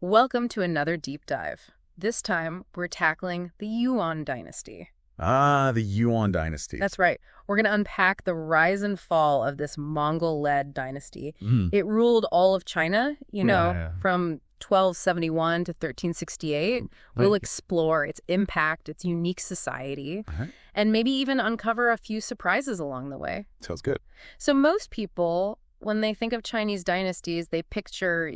Welcome to another deep dive. This time, we're tackling the Yuan Dynasty. Ah, the Yuan Dynasty. That's right. We're going to unpack the rise and fall of this Mongol-led dynasty. Mm. It ruled all of China, Yeah. from 1271 to 1368. We'll explore its impact, its unique society, Uh-huh. and maybe even uncover a few surprises along the way. Sounds good. So most people, when they think of Chinese dynasties, they picture,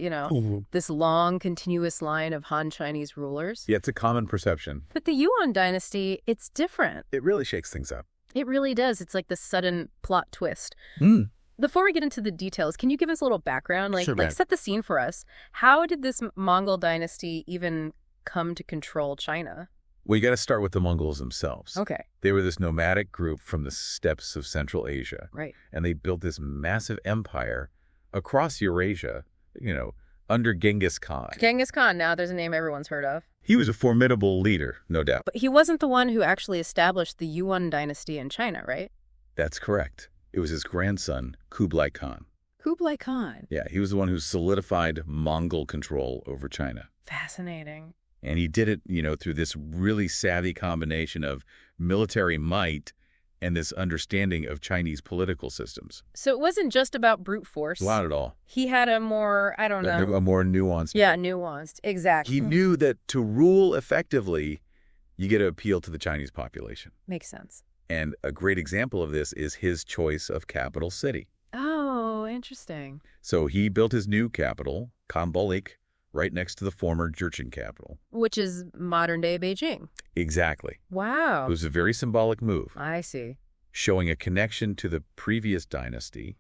this long, continuous line of Han Chinese rulers. Yeah, it's a common perception. But the Yuan dynasty, it's different. It really shakes things up. It really does. It's like the sudden plot twist. Mm. Before we get into the details, can you give us a little background? Sure, man. Set the scene for us. How did this Mongol dynasty even come to control China? Well, you got to start with the Mongols themselves. Okay, They were this nomadic group from the steppes of Central Asia, right. and they built this massive empire across Eurasia, under Genghis Khan. Genghis Khan, now there's a name everyone's heard of. He was a formidable leader, no doubt. But he wasn't the one who actually established the Yuan dynasty in China, right? That's correct. It was his grandson, Kublai Khan. Kublai Khan. Yeah, he was the one who solidified Mongol control over China. Fascinating. And he did it, through this really savvy combination of military might and this understanding of Chinese political systems. So it wasn't just about brute force. Not at all. He had a more, I don't know. A more nuanced. Yeah, nuanced. Exactly. He knew that to rule effectively, you get to appeal to the Chinese population. Makes sense. And a great example of this is his choice of capital city. Oh, interesting. So he built his new capital, Kambolik, right next to the former Jurchen capital. Which is modern-day Beijing. Exactly. Wow. It was a very symbolic move, I see. showing a connection to the previous dynasty,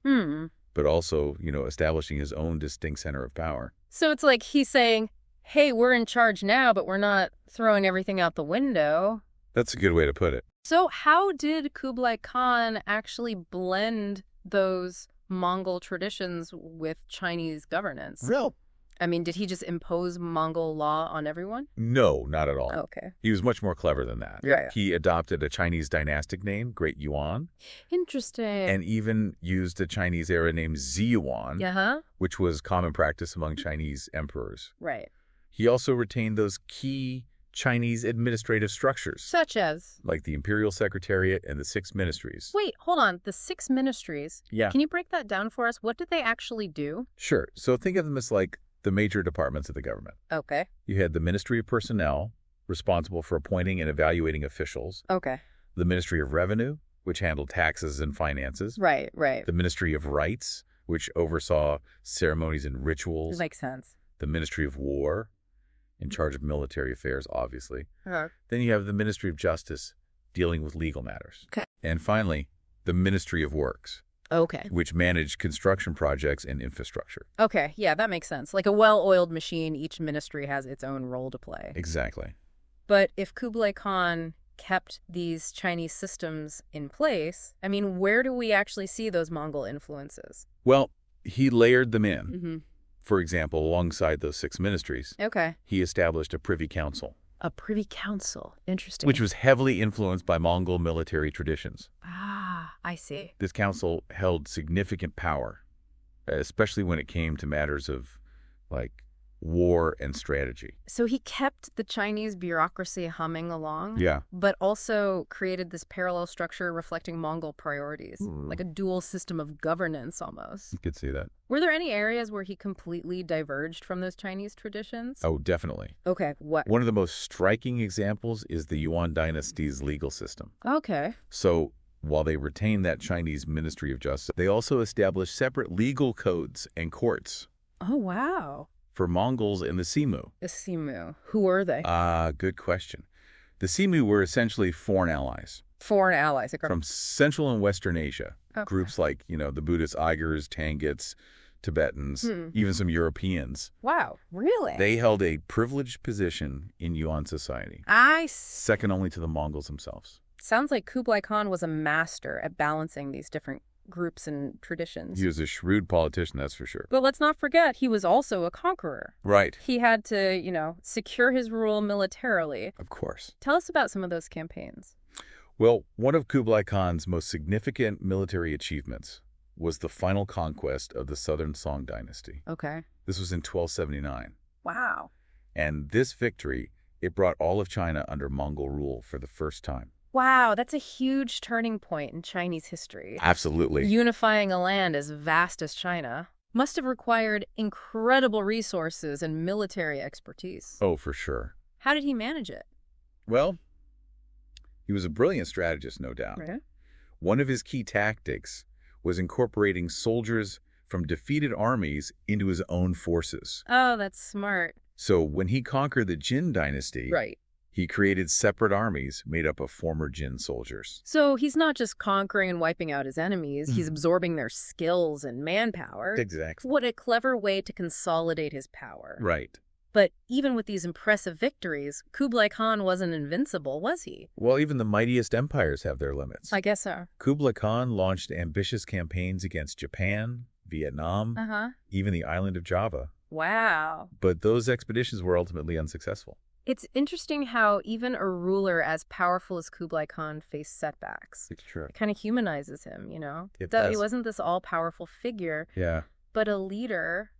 but also, establishing his own distinct center of power. So it's like he's saying, hey, we're in charge now, but we're not throwing everything out the window. That's a good way to put it. So how did Kublai Khan actually blend those Mongol traditions with Chinese governance? Real? I mean, did he just impose Mongol law on everyone? No, not at all. Okay. He was much more clever than that. Yeah. He adopted a Chinese dynastic name, Great Yuan, Interesting. and even used a Chinese era named Ziyuan, Uh-huh. which was common practice among Chinese emperors. Right. He also retained those key Chinese administrative structures, Such as? like the Imperial Secretariat and the 6 ministries. Wait, hold on. The 6 ministries. Yeah. Can you break that down for us? What did they actually do? Sure. So think of them as like the major departments of the government. Okay. You had the Ministry of Personnel, responsible for appointing and evaluating officials. Okay. The Ministry of Revenue, which handled taxes and finances. Right, right. The Ministry of Rites, which oversaw ceremonies and rituals. Makes sense. The Ministry of War, in charge of military affairs, obviously. Uh-huh. Then you have the Ministry of Justice, dealing with legal matters. Okay. And finally, the Ministry of Works, Okay. which managed construction projects and infrastructure. Okay, yeah, that makes sense. Like a well-oiled machine, each ministry has its own role to play. Exactly. But if Kublai Khan kept these Chinese systems in place, I mean, where do we actually see those Mongol influences? Well, he layered them in. Mm-hmm. For example, alongside those 6 ministries, Okay. he established a privy council, A privy council. Interesting. which was heavily influenced by Mongol military traditions. Ah, I see. This council held significant power, especially when it came to matters of, like, war and strategy. So he kept the Chinese bureaucracy humming along, Yeah. but also created this parallel structure reflecting Mongol priorities, like a dual system of governance almost. You could see that. Were there any areas where he completely diverged from those Chinese traditions? Oh, definitely. Okay, what? One of the most striking examples is the Yuan Dynasty's legal system. Okay. So, while they retained that Chinese Ministry of Justice, they also established separate legal codes and courts Oh, wow. for Mongols and the Simu. The Simu. Who were they? Good question. The Simu were essentially foreign allies Foreign allies. from Central and Western Asia. Okay. Groups like, the Buddhist Uyghurs, Tanguts, Tibetans, even some Europeans. Wow, really? They held a privileged position in Yuan society, second only to the Mongols themselves. Sounds like Kublai Khan was a master at balancing these different groups and traditions. He was a shrewd politician, that's for sure. But let's not forget, he was also a conqueror. Right. He had to, secure his rule militarily. Of course. Tell us about some of those campaigns. Well, one of Kublai Khan's most significant military achievements was the final conquest of the southern Song dynasty. Okay. This was in 1279. Wow. And this victory, it brought all of China under Mongol rule for the first time. Wow, that's a huge turning point in Chinese history. Absolutely. Unifying a land as vast as China must have required incredible resources and military expertise. Oh, for sure. How did he manage it? Well, he was a brilliant strategist, no doubt. Right. One of his key tactics was incorporating soldiers from defeated armies into his own forces. Oh, that's smart. So when he conquered the Jin Dynasty, Right. he created separate armies made up of former Jin soldiers. So he's not just conquering and wiping out his enemies, he's absorbing their skills and manpower. Exactly. What a clever way to consolidate his power. Right. But even with these impressive victories, Kublai Khan wasn't invincible, was he? Well, even the mightiest empires have their limits. I guess so. Kublai Khan launched ambitious campaigns against Japan, Vietnam, even the island of Java. Wow. But those expeditions were ultimately unsuccessful. It's interesting how even a ruler as powerful as Kublai Khan faced setbacks. It's true. It kind of humanizes him, you know? It That does. he wasn't this all-powerful figure, Yeah. but a leader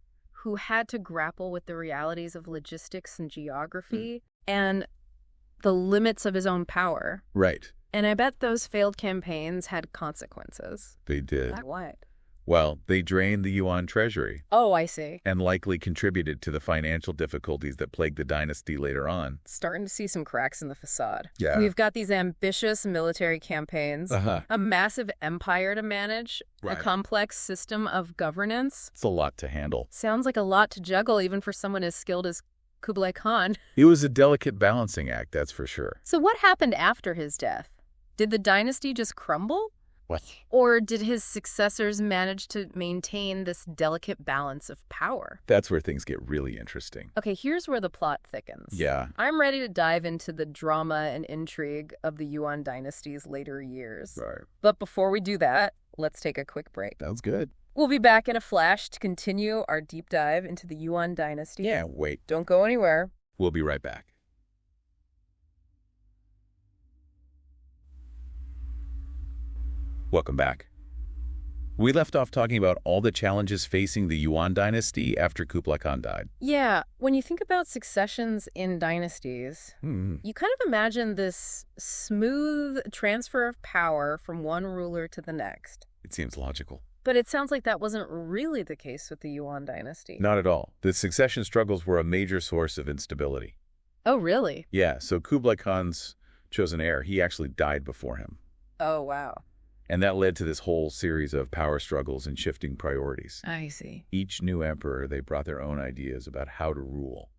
who had to grapple with the realities of logistics and geography and the limits of his own power. Right. And I bet those failed campaigns had consequences. They did. Like what? Well, they drained the Yuan treasury Oh, I see. and likely contributed to the financial difficulties that plagued the dynasty later on. Starting to see some cracks in the facade. Yeah. We've got these ambitious military campaigns, Uh-huh. a massive empire to manage, Right. a complex system of governance. It's a lot to handle. Sounds like a lot to juggle even for someone as skilled as Kublai Khan. It was a delicate balancing act, that's for sure. So what happened after his death? Did the dynasty just crumble? What? Or did his successors manage to maintain this delicate balance of power? That's where things get really interesting. Okay, here's where the plot thickens. Yeah. I'm ready to dive into the drama and intrigue of the Yuan dynasty's later years. Right. But before we do that, let's take a quick break. Sounds good. We'll be back in a flash to continue our deep dive into the Yuan dynasty. Yeah, wait. Don't go anywhere. We'll be right back. Welcome back. We left off talking about all the challenges facing the Yuan dynasty after Kublai Khan died. Yeah, when you think about successions in dynasties, you kind of imagine this smooth transfer of power from one ruler to the next. It seems logical. But it sounds like that wasn't really the case with the Yuan dynasty. Not at all. The succession struggles were a major source of instability. Oh, really? Yeah, so Kublai Khan's chosen heir, he actually died before him. Oh, wow. And that led to this whole series of power struggles and shifting priorities. I see. Each new emperor, they brought their own ideas about how to rule.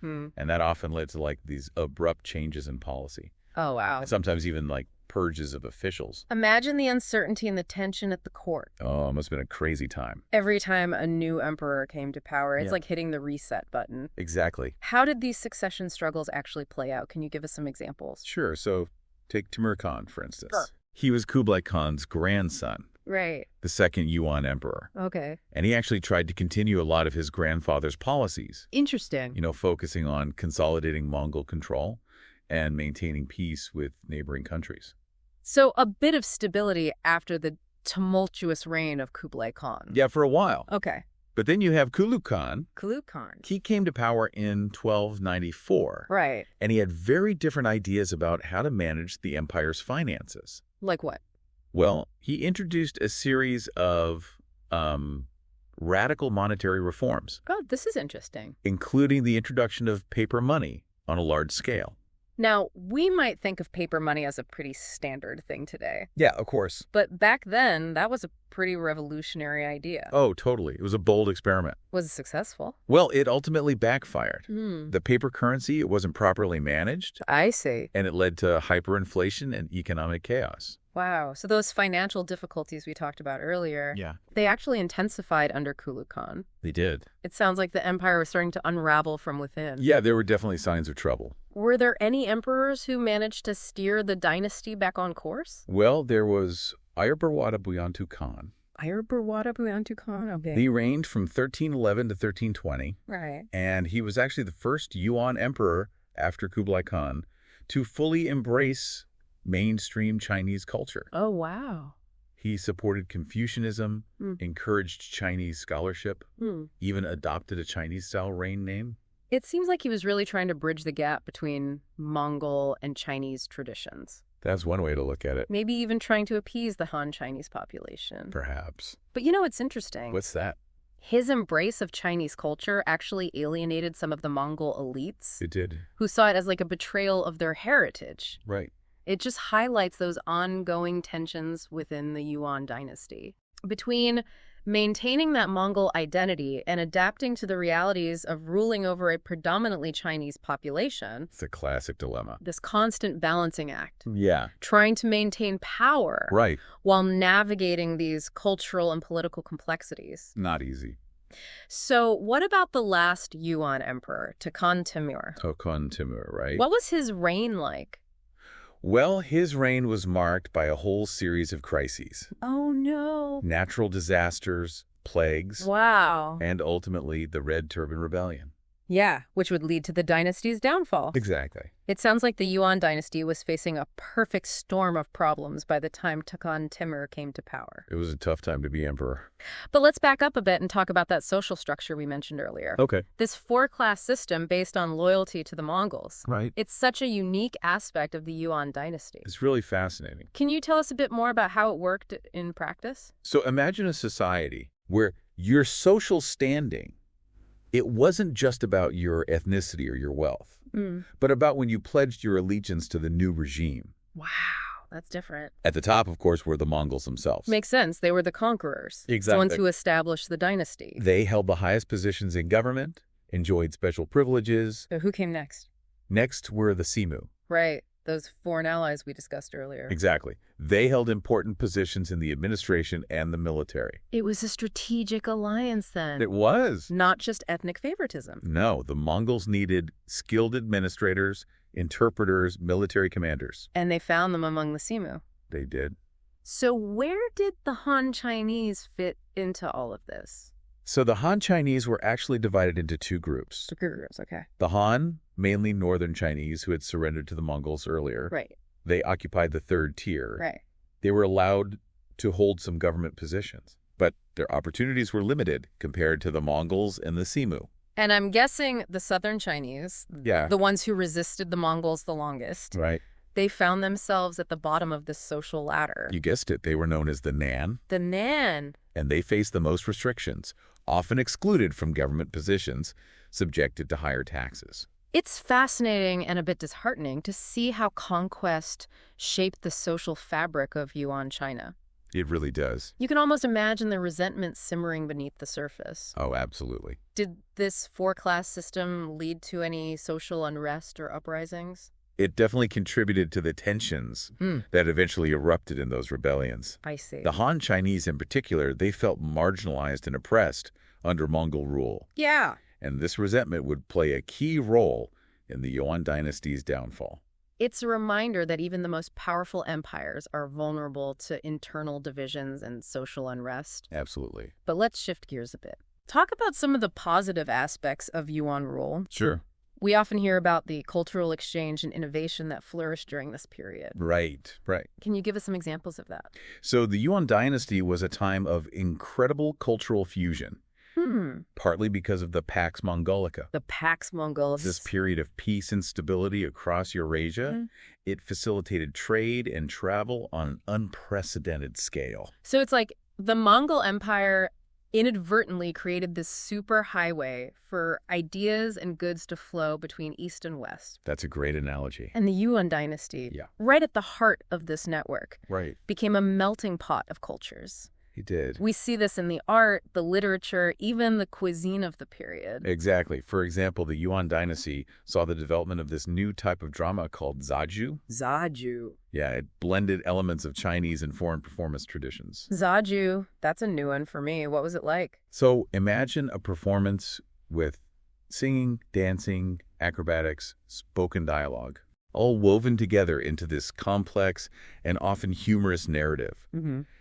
Hmm. And that often led to like these abrupt changes in policy. Oh, wow. And sometimes even like purges of officials. Imagine the uncertainty and the tension at the court. Oh, it must have been a crazy time. Every time a new emperor came to power, it's Yeah. like hitting the reset button. Exactly. How did these succession struggles actually play out? Can you give us some examples? Sure. So take Timur Khan, for instance. Sure. He was Kublai Khan's grandson, Right. the second Yuan emperor. Okay. And he actually tried to continue a lot of his grandfather's policies, Interesting. focusing on consolidating Mongol control and maintaining peace with neighboring countries. So a bit of stability after the tumultuous reign of Kublai Khan. Yeah, for a while. Okay. But then you have Kublai Khan. Kublai Khan. He came to power in 1294. Right. And he had very different ideas about how to manage the empire's finances. Like what? Well, he introduced a series of radical monetary reforms, Oh, this is interesting. including the introduction of paper money on a large scale. Now, we might think of paper money as a pretty standard thing today. Yeah, of course. But back then, that was a pretty revolutionary idea. Oh, totally. It was a bold experiment. Was it successful? Well, it ultimately backfired. Hmm. The paper currency, it wasn't properly managed, I see. and it led to hyperinflation and economic chaos. Wow. So those financial difficulties we talked about earlier, Yeah, they actually intensified under Kublai Khan. they did. It sounds like the empire was starting to unravel from within. Yeah, there were definitely signs of trouble. Were there any emperors who managed to steer the dynasty back on course? Well, there was Ayurbarwada Buyantu Khan. Ayurbarwada Buyantu Khan? Okay. He reigned from 1311 to 1320, Right. and he was actually the first Yuan emperor after Kublai Khan to fully embrace mainstream Chinese culture. Oh, wow. He supported Confucianism, Hmm. encouraged Chinese scholarship, Hmm. even adopted a Chinese-style reign name. It seems like he was really trying to bridge the gap between Mongol and Chinese traditions. That's one way to look at it. Maybe even trying to appease the Han Chinese population. Perhaps. But you know what's interesting? What's that? His embrace of Chinese culture actually alienated some of the Mongol elites. It did. Who saw it as like a betrayal of their heritage. Right. It just highlights those ongoing tensions within the Yuan dynasty. Between maintaining that Mongol identity and adapting to the realities of ruling over a predominantly Chinese population. It's a classic dilemma. This constant balancing act. Yeah. Trying to maintain power. Right. While navigating these cultural and political complexities. Not easy. So what about the last Yuan emperor, Khan Timur? Khan Timur, right? What was his reign like? Well, his reign was marked by a whole series of crises. Oh, no. Natural disasters, plagues. Wow. And ultimately, the Red Turban Rebellion. Yeah, which would lead to the dynasty's downfall. Exactly. It sounds like the Yuan dynasty was facing a perfect storm of problems by the time Khan Timur came to power. It was a tough time to be emperor. But let's back up a bit and talk about that social structure we mentioned earlier. Okay. This four-class system based on loyalty to the Mongols. Right. It's such a unique aspect of the Yuan dynasty. It's really fascinating. Can you tell us a bit more about how it worked in practice? So imagine a society where your social standing, it wasn't just about your ethnicity or your wealth, but about when you pledged your allegiance to the new regime. Wow, that's different. At the top, of course, were the Mongols themselves. Makes sense. They were the conquerors. Exactly. The ones who established the dynasty. They held the highest positions in government, enjoyed special privileges. So who came next? Next were the Simu. Right. Those foreign allies we discussed earlier. Exactly. They held important positions in the administration and the military. It was a strategic alliance then. It was. Not just ethnic favoritism. No, the Mongols needed skilled administrators, interpreters, military commanders. And they found them among the Simu. They did. So where did the Han Chinese fit into all of this? So the Han Chinese were actually divided into two groups. Two groups, okay. The Han, mainly northern Chinese who had surrendered to the Mongols earlier. Right. They occupied the third tier. Right. They were allowed to hold some government positions, but their opportunities were limited compared to the Mongols and the Simu. And I'm guessing the southern Chinese, the ones who resisted the Mongols the longest, right? They found themselves at the bottom of this social ladder. You guessed it. They were known as the Nan. The Nan. And they faced the most restrictions, often excluded from government positions, subjected to higher taxes. It's fascinating and a bit disheartening to see how conquest shaped the social fabric of Yuan China. It really does. You can almost imagine the resentment simmering beneath the surface. Oh, absolutely. Did this four-class system lead to any social unrest or uprisings? It definitely contributed to the tensions that eventually erupted in those rebellions. I see. The Han Chinese in particular, they felt marginalized and oppressed under Mongol rule. Yeah. And this resentment would play a key role in the Yuan dynasty's downfall. It's a reminder that even the most powerful empires are vulnerable to internal divisions and social unrest. Absolutely. But let's shift gears a bit. Talk about some of the positive aspects of Yuan rule. Sure. We often hear about the cultural exchange and innovation that flourished during this period. Right. Can you give us some examples of that? So the Yuan dynasty was a time of incredible cultural fusion. Partly because of the Pax Mongolica. The Pax Mongols. This period of peace and stability across Eurasia, it facilitated trade and travel on an unprecedented scale. So it's like the Mongol Empire inadvertently created this super highway for ideas and goods to flow between East and West. That's a great analogy. And the Yuan dynasty, right at the heart of this network, became a melting pot of cultures. He did. We see this in the art, the literature, even the cuisine of the period. Exactly. For example, the Yuan dynasty saw the development of this new type of drama called zaju. Zaju. Yeah, it blended elements of Chinese and foreign performance traditions. Zaju, that's a new one for me. What was it like? So imagine a performance with singing, dancing, acrobatics, spoken dialogue, all woven together into this complex and often humorous narrative.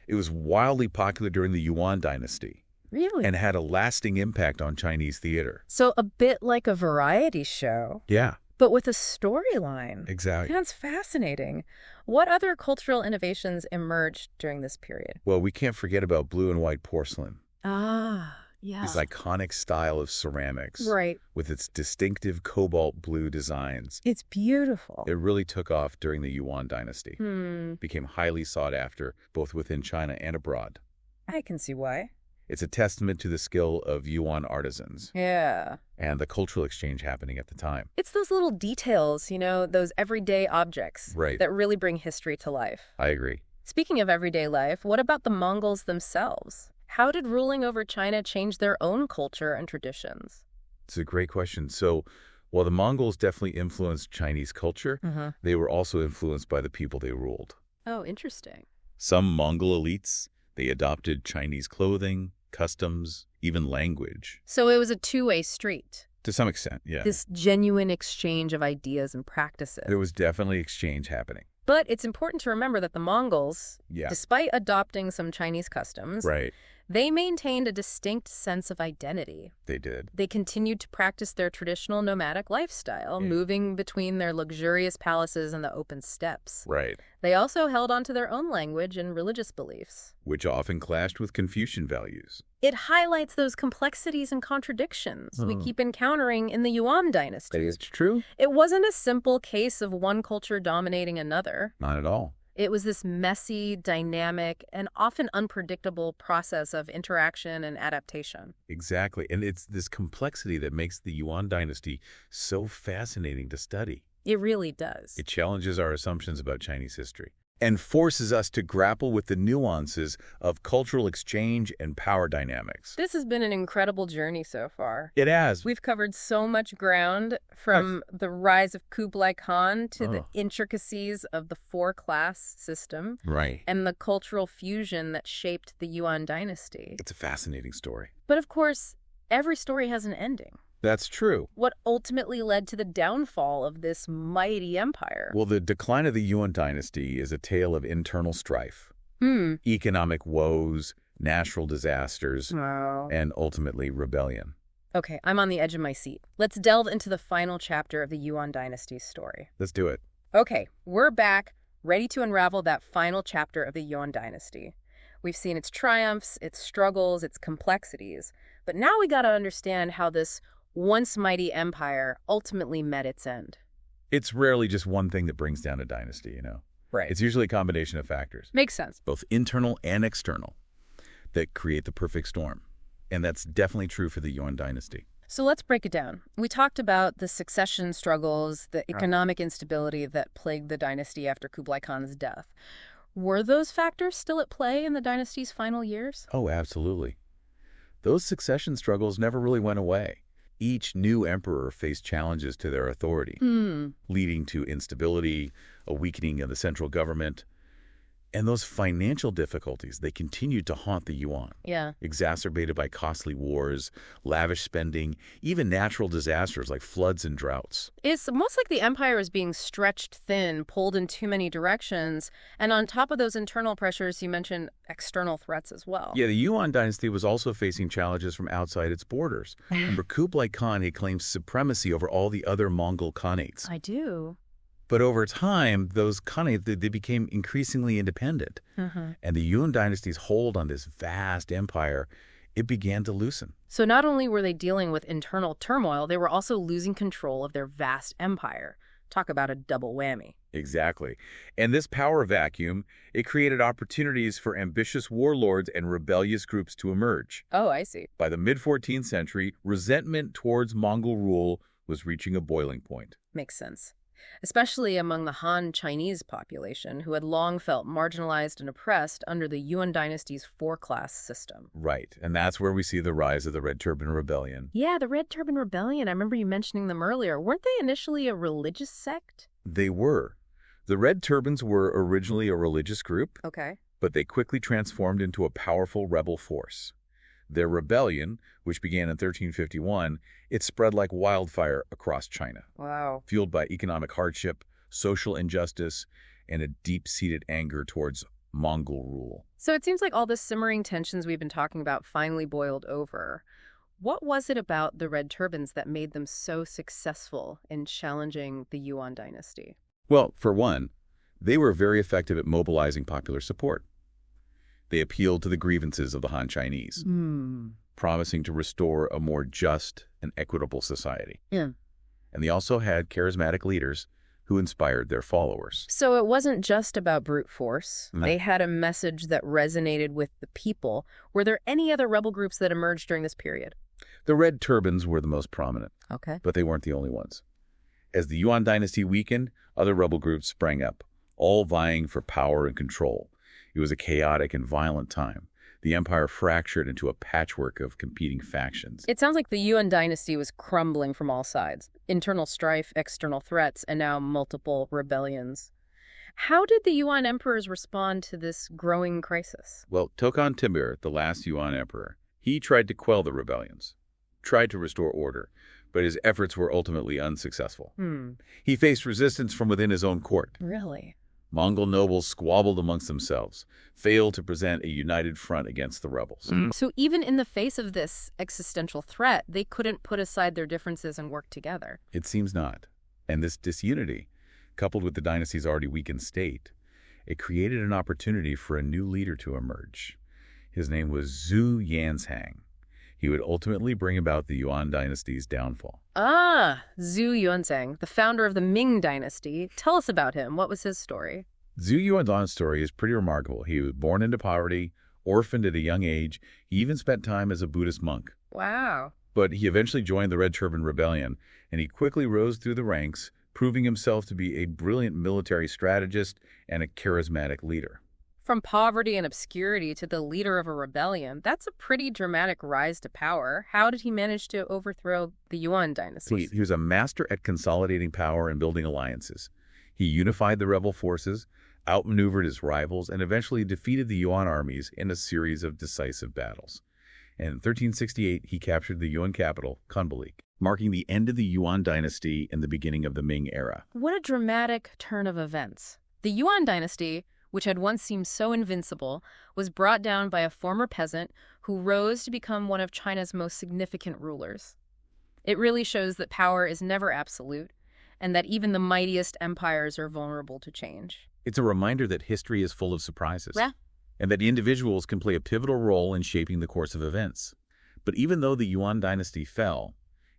It was wildly popular during the Yuan dynasty. Really? And had a lasting impact on Chinese theater. So a bit like a variety show. Yeah. But with a storyline. Exactly. That's fascinating. What other cultural innovations emerged during this period? Well, we can't forget about blue and white porcelain. Ah, Yeah. this iconic style of ceramics Right. with its distinctive cobalt blue designs. It's beautiful. It really took off during the Yuan Dynasty. Hmm. Became highly sought after, both within China and abroad. I can see why. It's a testament to the skill of Yuan artisans Yeah. and the cultural exchange happening at the time. It's those little details, those everyday objects Right. that really bring history to life. I agree. Speaking of everyday life, what about the Mongols themselves? How did ruling over China change their own culture and traditions? It's a great question. So, while the Mongols definitely influenced Chinese culture, they were also influenced by the people they ruled. Oh, interesting. Some Mongol elites, they adopted Chinese clothing, customs, even language. So it was a two-way street. To some extent, yeah. This genuine exchange of ideas and practices. There was definitely exchange happening. But it's important to remember that the Mongols, Yeah. despite adopting some Chinese customs, Right. they maintained a distinct sense of identity. They did. They continued to practice their traditional nomadic lifestyle, Yeah. moving between their luxurious palaces and the open steppes. Right. They also held on to their own language and religious beliefs. Which often clashed with Confucian values. It highlights those complexities and contradictions we keep encountering in the Yuan Dynasty. Is true? It wasn't a simple case of one culture dominating another. Not at all. It was this messy, dynamic, and often unpredictable process of interaction and adaptation. Exactly. And it's this complexity that makes the Yuan Dynasty so fascinating to study. It really does. It challenges our assumptions about Chinese history and forces us to grapple with the nuances of cultural exchange and power dynamics. This has been an incredible journey so far. It has. We've covered so much ground, from the rise of Kublai Khan to the intricacies of the four-class system Right. and the cultural fusion that shaped the Yuan Dynasty. It's a fascinating story. But of course, every story has an ending. That's true. What ultimately led to the downfall of this mighty empire? Well, the decline of the Yuan Dynasty is a tale of internal strife, economic woes, natural disasters, Wow. and ultimately rebellion. Okay, I'm on the edge of my seat. Let's delve into the final chapter of the Yuan Dynasty's story. Let's do it. Okay, we're back, ready to unravel that final chapter of the Yuan Dynasty. We've seen its triumphs, its struggles, its complexities, but now we gotta understand how this once mighty empire ultimately met its end. It's rarely just one thing that brings down a dynasty, Right. It's usually a combination of factors, Makes sense. both internal and external, that create the perfect storm. And that's definitely true for the Yuan Dynasty. So let's break it down. We talked about the succession struggles, the economic instability that plagued the dynasty after Kublai Khan's death. Were those factors still at play in the dynasty's final years? Oh, absolutely. Those succession struggles never really went away. Each new emperor faced challenges to their authority, leading to instability, a weakening of the central government. And those financial difficulties, they continued to haunt the yuan, Yeah. exacerbated by costly wars, lavish spending, even natural disasters like floods and droughts. It's almost like the empire is being stretched thin, pulled in too many directions, and on top of those internal pressures, you mentioned external threats as well. Yeah, the Yuan dynasty was also facing challenges from outside its borders. Remember, Kublai Khan had claimed supremacy over all the other Mongol Khanates. I do. But over time, those Khanates, they became increasingly independent. And the Yuan dynasty's hold on this vast empire, it began to loosen. So not only were they dealing with internal turmoil, they were also losing control of their vast empire. Talk about a double whammy. Exactly. And this power vacuum, it created opportunities for ambitious warlords and rebellious groups to emerge. Oh, I see. By the mid-14th century, resentment towards Mongol rule was reaching a boiling point. Makes sense. Especially among the Han Chinese population, who had long felt marginalized and oppressed under the Yuan dynasty's four-class system. Right. And that's where we see the rise of the Red Turban Rebellion. Yeah, the Red Turban Rebellion. I remember you mentioning them earlier. Weren't they initially a religious sect? They were. The Red Turbans were originally a religious group, Okay. but they quickly transformed into a powerful rebel force. Their rebellion, which began in 1351, it spread like wildfire across China, Wow. fueled by economic hardship, social injustice, and a deep-seated anger towards Mongol rule. So it seems like all the simmering tensions we've been talking about finally boiled over. What was it about the Red Turbans that made them so successful in challenging the Yuan dynasty? Well, for one, they were very effective at mobilizing popular support. They appealed to the grievances of the Han Chinese. promising to restore a more just and equitable society. Yeah. And they also had charismatic leaders who inspired their followers. So it wasn't just about brute force. No. They had a message that resonated with the people. Were there any other rebel groups that emerged during this period? The Red Turbans were the most prominent, Okay. but they weren't the only ones. As the Yuan dynasty weakened, other rebel groups sprang up, all vying for power and control. It was a chaotic and violent time. The empire fractured into a patchwork of competing factions. It sounds like the Yuan dynasty was crumbling from all sides. Internal strife, external threats, and now multiple rebellions. How did the Yuan emperors respond to this growing crisis? Well, Tokan Timur, the last Yuan emperor, he tried to quell the rebellions, tried to restore order, but his efforts were ultimately unsuccessful. He faced resistance from within his own court. Really? Mongol nobles squabbled amongst themselves, failed to present a united front against the rebels. So even in the face of this existential threat, they couldn't put aside their differences and work together. It seems not. And this disunity, coupled with the dynasty's already weakened state, it created an opportunity for a new leader to emerge. His name was Zhu Yanzhang. He would ultimately bring about the Yuan dynasty's downfall. Ah, Zhu Yuanzhang, the founder of the Ming dynasty. Tell us about him. What was his story? Zhu Yuanzhang's story is pretty remarkable. He was born into poverty, orphaned at a young age. He even spent time as a Buddhist monk. Wow. But he eventually joined the Red Turban Rebellion, and he quickly rose through the ranks, proving himself to be a brilliant military strategist and a charismatic leader. From poverty and obscurity to the leader of a rebellion, that's a pretty dramatic rise to power. How did he manage to overthrow the Yuan dynasty? He was a master at consolidating power and building alliances. He unified the rebel forces, outmaneuvered his rivals, and eventually defeated the Yuan armies in a series of decisive battles. And in 1368, he captured the Yuan capital, Kublai, marking the end of the Yuan dynasty and the beginning of the Ming era. What a dramatic turn of events. The Yuan dynasty, which had once seemed so invincible, was brought down by a former peasant who rose to become one of China's most significant rulers. It really shows that power is never absolute, and that even the mightiest empires are vulnerable to change. It's a reminder that history is full of surprises, Yeah. and that individuals can play a pivotal role in shaping the course of events. But even though the Yuan dynasty fell,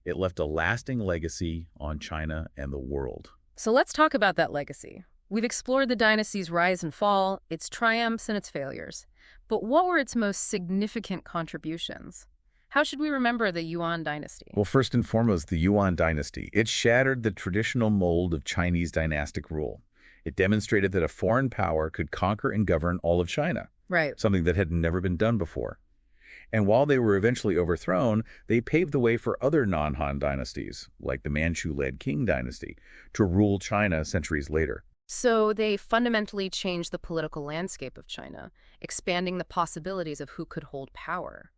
it left a lasting legacy on China and the world. So let's talk about that legacy. We've explored the dynasty's rise and fall, its triumphs and its failures. But what were its most significant contributions? How should we remember the Yuan dynasty? Well, first and foremost, the Yuan dynasty. It shattered the traditional mold of Chinese dynastic rule. It demonstrated that a foreign power could conquer and govern all of China, Right. something that had never been done before. And while they were eventually overthrown, they paved the way for other non-Han dynasties, like the Manchu-led Qing dynasty, to rule China centuries later. So they fundamentally changed the political landscape of China, expanding the possibilities of who could hold power.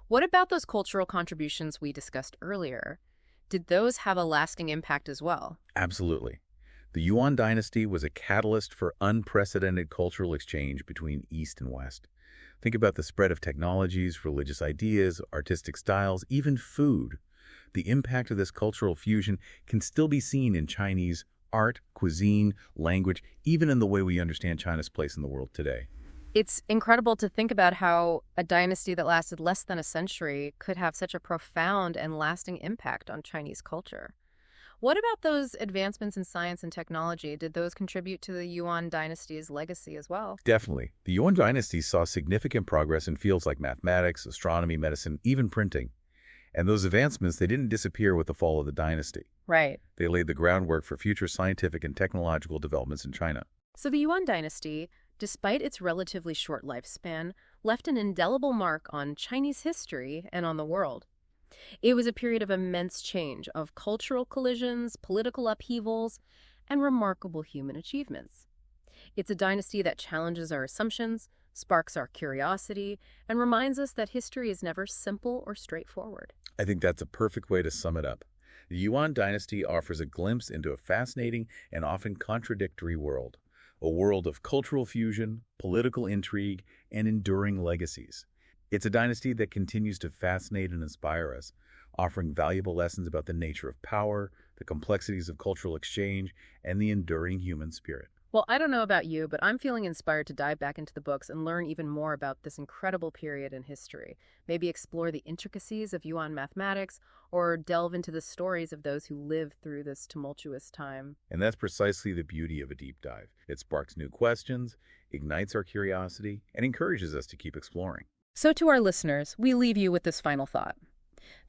What about those cultural contributions we discussed earlier? Did those have a lasting impact as well? Absolutely. The Yuan dynasty was a catalyst for unprecedented cultural exchange between East and West. Think about the spread of technologies, religious ideas, artistic styles, even food. The impact of this cultural fusion can still be seen in Chinese art, cuisine, language, even in the way we understand China's place in the world today. It's incredible to think about how a dynasty that lasted less than a century could have such a profound and lasting impact on Chinese culture. What about those advancements in science and technology? Did those contribute to the Yuan dynasty's legacy as well? Definitely. The Yuan dynasty saw significant progress in fields like mathematics, astronomy, medicine, even printing. And those advancements, they didn't disappear with the fall of the dynasty. Right. They laid the groundwork for future scientific and technological developments in China. So the Yuan dynasty, despite its relatively short lifespan, left an indelible mark on Chinese history and on the world. It was a period of immense change, of cultural collisions, political upheavals, and remarkable human achievements. It's a dynasty that challenges our assumptions, sparks our curiosity, and reminds us that history is never simple or straightforward. I think that's a perfect way to sum it up. The Yuan dynasty offers a glimpse into a fascinating and often contradictory world, a world of cultural fusion, political intrigue, and enduring legacies. It's a dynasty that continues to fascinate and inspire us, offering valuable lessons about the nature of power, the complexities of cultural exchange, and the enduring human spirit. Well, I don't know about you, but I'm feeling inspired to dive back into the books and learn even more about this incredible period in history. Maybe explore the intricacies of Yuan mathematics or delve into the stories of those who lived through this tumultuous time. And that's precisely the beauty of a deep dive. It sparks new questions, ignites our curiosity, and encourages us to keep exploring. So, to our listeners, we leave you with this final thought.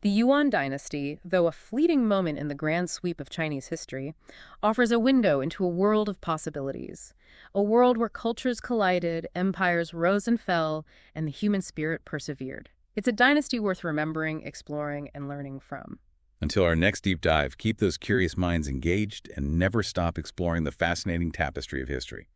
The Yuan Dynasty, though a fleeting moment in the grand sweep of Chinese history, offers a window into a world of possibilities. A world where cultures collided, empires rose and fell, and the human spirit persevered. It's a dynasty worth remembering, exploring, and learning from. Until our next deep dive, keep those curious minds engaged and never stop exploring the fascinating tapestry of history.